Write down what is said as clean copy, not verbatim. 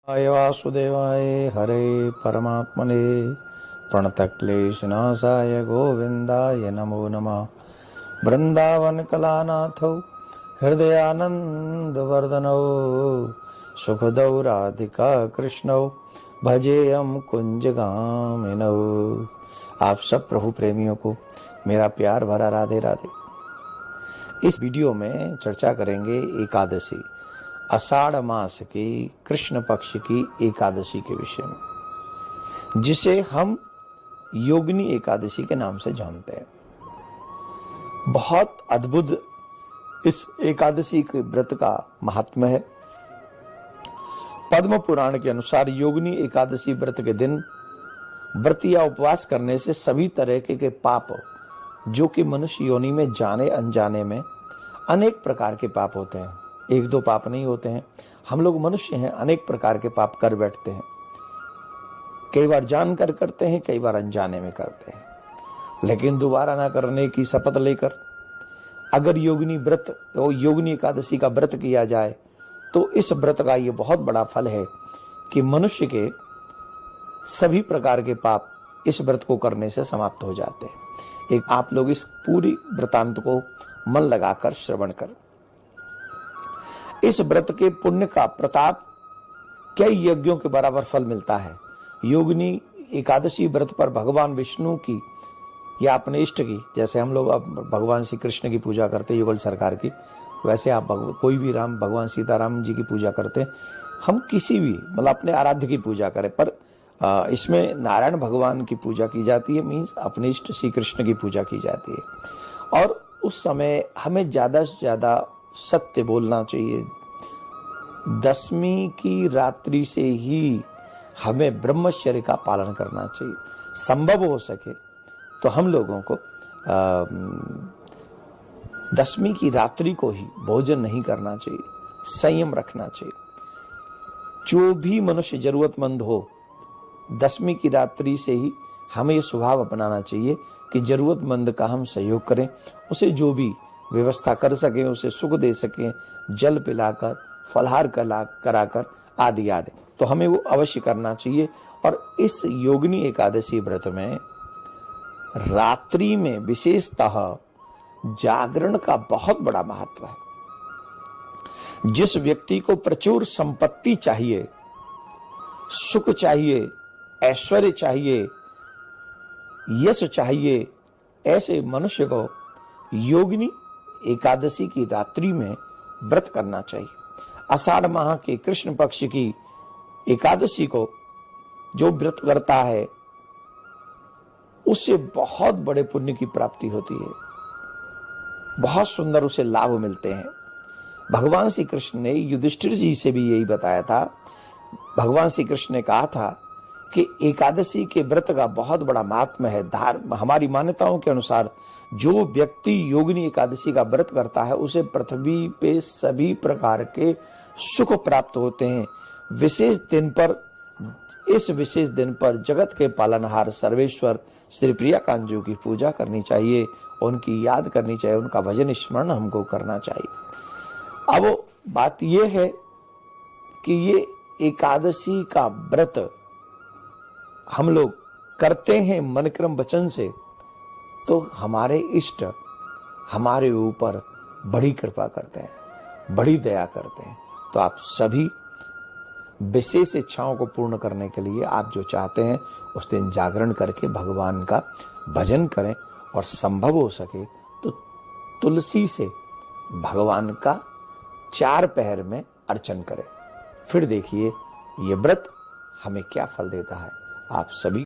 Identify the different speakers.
Speaker 1: आय वासुदेवाय हरे परमात्मने प्रणतक्लेशनाशाय गोविंदाय नमो नमः। वृंदावन कलानाथौ हृदयानंदवर्धनौ सुखदौ राधिका कृष्णौ भजेयम कुंजगामिनौ। आप सब प्रभु प्रेमियों को मेरा प्यार भरा राधे राधे। इस वीडियो में चर्चा करेंगे एकादशी, आषाढ़ मास की कृष्ण पक्ष की एकादशी के विषय में, जिसे हम योगिनी एकादशी के नाम से जानते हैं। बहुत अद्भुत इस एकादशी के व्रत का महात्म्य है। पद्म पुराण के अनुसार योगिनी एकादशी व्रत के दिन व्रत या उपवास करने से सभी तरह के पाप, जो कि मनुष्य योनि में जाने अनजाने में अनेक प्रकार के पाप होते हैं, एक दो पाप नहीं होते हैं। हम लोग मनुष्य हैं, अनेक प्रकार के पाप कर बैठते हैं। कई बार जानकर करते हैं, कई बार अनजाने में करते हैं, लेकिन दोबारा ना करने की शपथ लेकर अगर योगिनी व्रत और योगिनी एकादशी का व्रत किया जाए तो इस व्रत का ये बहुत बड़ा फल है कि मनुष्य के सभी प्रकार के पाप इस व्रत को करने से समाप्त हो जाते हैं। एक आप लोग इस पूरी वृतांत को मन लगाकर श्रवण कर। इस व्रत के पुण्य का प्रताप कई यज्ञों के बराबर फल मिलता है। योगिनी एकादशी व्रत पर भगवान विष्णु की या अपने इष्ट की, जैसे हम लोग अब भगवान श्री कृष्ण की पूजा करते हैं युगल सरकार की, वैसे आप कोई भी राम भगवान सीताराम जी की पूजा करते हैं। हम किसी भी मतलब अपने आराध्य की पूजा करें, पर इसमें नारायण भगवान की पूजा की जाती है, मीन्स अपने इष्ट श्री कृष्ण की पूजा की जाती है। और उस समय हमें ज्यादा से ज्यादा सत्य बोलना चाहिए। दसवीं की रात्रि से ही हमें ब्रह्मचर्य का पालन करना चाहिए। संभव हो सके तो हम लोगों को दसवीं की रात्रि को ही भोजन नहीं करना चाहिए, संयम रखना चाहिए। जो भी मनुष्य जरूरतमंद हो, दसवीं की रात्रि से ही हमें ये स्वभाव अपनाना चाहिए कि जरूरतमंद का हम सहयोग करें, उसे जो भी व्यवस्था कर सकें, उसे सुख दे सकें, जल पिलाकर, फलहार कराकर आदि आदि, तो हमें वो अवश्य करना चाहिए। और इस योगिनी एकादशी व्रत में रात्रि में विशेषतः जागरण का बहुत बड़ा महत्व है। जिस व्यक्ति को प्रचुर संपत्ति चाहिए, सुख चाहिए, ऐश्वर्य चाहिए, यश चाहिए, ऐसे मनुष्य को योगिनी एकादशी की रात्रि में व्रत करना चाहिए। आषाढ़ माह के कृष्ण पक्ष की एकादशी को जो व्रत करता है उससे बहुत बड़े पुण्य की प्राप्ति होती है, बहुत सुंदर उसे लाभ मिलते हैं। भगवान श्री कृष्ण ने युधिष्ठिर जी से भी यही बताया था। भगवान श्री कृष्ण ने कहा था कि एकादशी के व्रत का बहुत बड़ा महात्म्य है। हमारी मान्यताओं के अनुसार जो व्यक्ति योगिनी एकादशी का व्रत करता है उसे पृथ्वी पे सभी प्रकार के सुख प्राप्त होते हैं। इस विशेष दिन पर जगत के पालनहार सर्वेश्वर श्री प्रियाकांत जी की पूजा करनी चाहिए, उनकी याद करनी चाहिए, उनका भजन स्मरण हमको करना चाहिए। अब बात यह है कि ये एकादशी का व्रत हम लोग करते हैं मन क्रम वचन से, तो हमारे इष्ट हमारे ऊपर बड़ी कृपा करते हैं, बड़ी दया करते हैं। तो आप सभी विशेष इच्छाओं को पूर्ण करने के लिए आप जो चाहते हैं उस दिन जागरण करके भगवान का भजन करें, और संभव हो सके तो तुलसी से भगवान का 4 पहर में अर्चन करें। फिर देखिए ये व्रत हमें क्या फल देता है। आप सभी